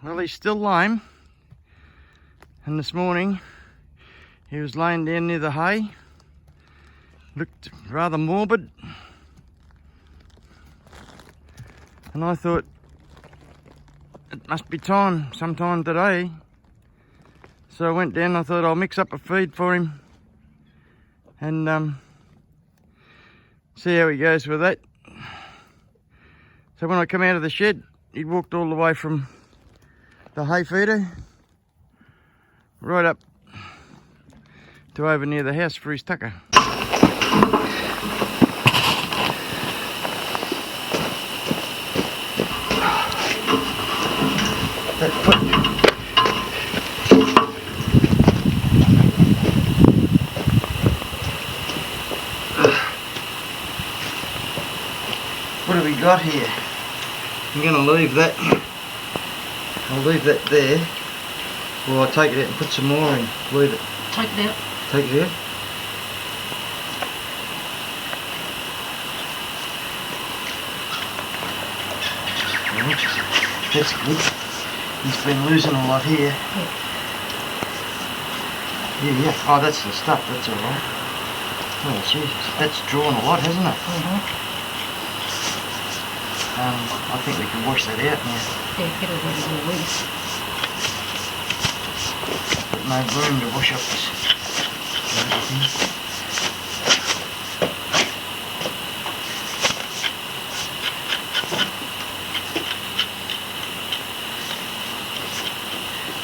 Well, he's still lame, and this morning he was laying down near the hay. Looked rather morbid, and I thought it must be time sometime today. So I went down and I thought I'll mix up a feed for him and see how he goes with that. So when I come out of the shed, he walked all the way from the hay feeder right up to over near the house for his tucker. What have we got here? I'm going to leave that. I'll leave that there. Or I'll take it out and put some more in. Leave it. Take it out. Take it out. Right. That's good. He's been losing a lot here. Yeah. Oh, that's the stuff. That's alright. Oh, Jesus. That's drawn a lot, hasn't it? I think we can wash that out now. Yeah, get it ready to release. Got no room to wash up this.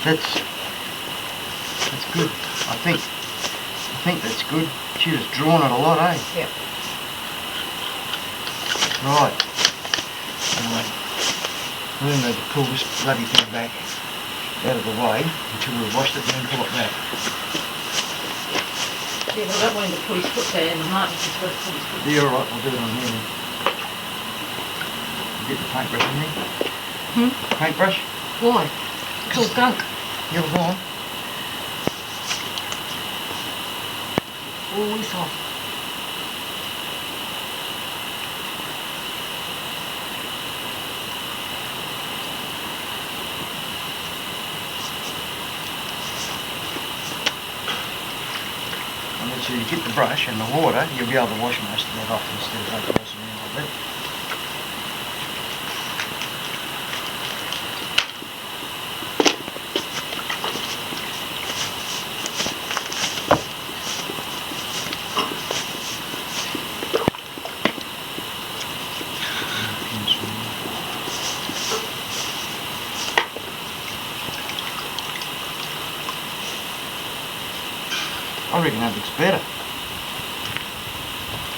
That's good. I think that's good. She was drawn it a lot, eh? Yep. Right. We need to pull this bloody thing back out of the way until we've washed it and then pull it back. Yeah, but I don't want him to put his foot there, and Martin's just got to put his foot there. Yeah, alright, we'll do it on here then. Get the paintbrush in there. Paintbrush? Why? It's all gunk. Yeah, go on. All this off. So you get the brush and the water, you'll be able to wash most of that off instead of that tossing around like that. I reckon that looks better.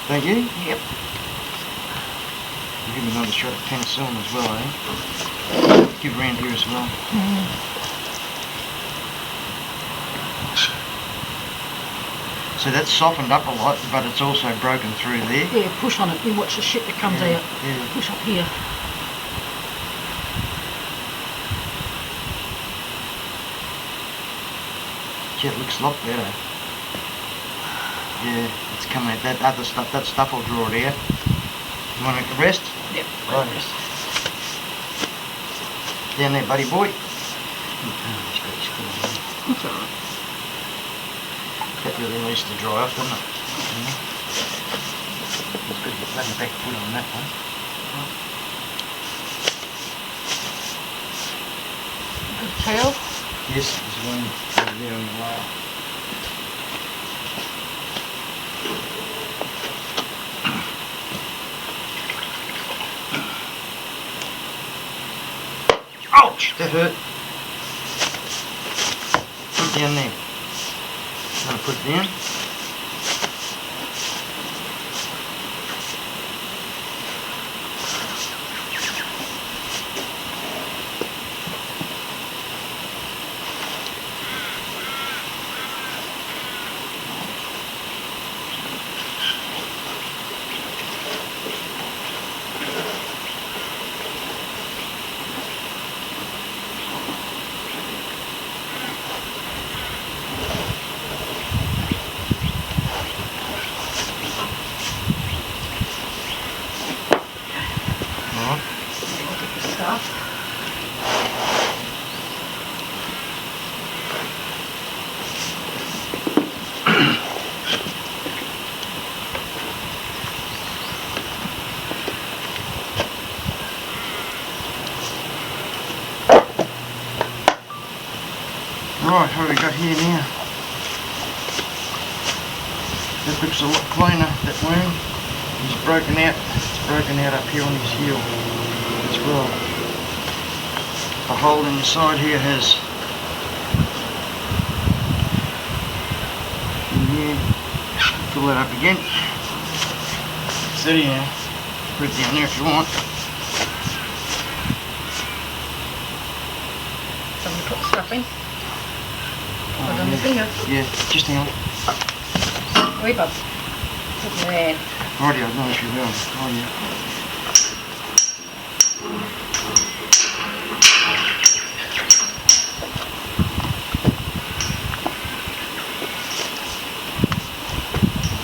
Don't you? Yep. I'll give him another shot of penicillin as well, eh? Give around here as well. So that's softened up a lot, but it's also broken through there. Yeah, push on it. You watch the shit that comes out. Yeah. Push up here. Gee, it looks a lot better. Yeah, it's coming out. That other stuff, that stuff will draw it out. You want it to rest? Yep. Right. Rest. Down there, buddy boy. That's alright. That really needs to dry off, doesn't it? It's good to get that back foot on that one. Good tail. Yes, there's one over there on the wire. Ouch! That hurt. Put it down there. I'm going to put it down. Right, what have we got here now? That looks a lot cleaner, that wound. It's broken out up here on his heel as well. The hole in the side here has, yeah, fill that up again. Steady now. Put it down there if you want. Somebody put the stuff in. Put it on your finger. Yeah, just hang on. Wee bub. Put it there. Rightio, no issue well. Rightio.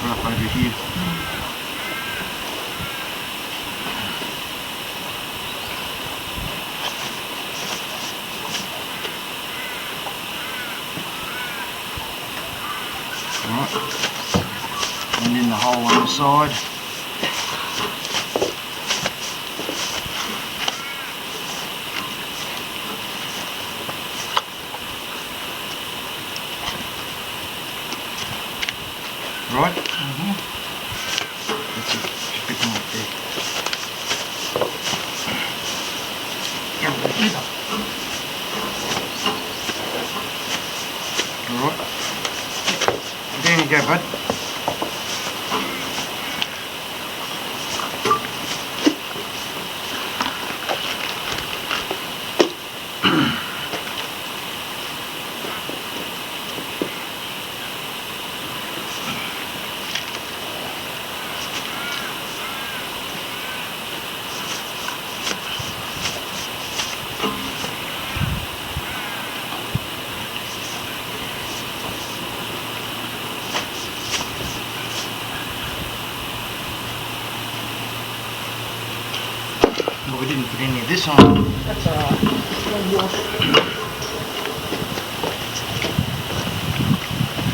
Right over here. Right. And then the hole on the side. Right? That's it. Just a bit more up there. Alright. There you go, bud. Well, we didn't put any of this on. That's alright. We'll wash.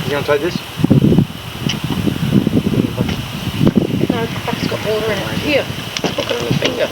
You going to take this? No, the bucket's got water in it. Here, look it on your finger.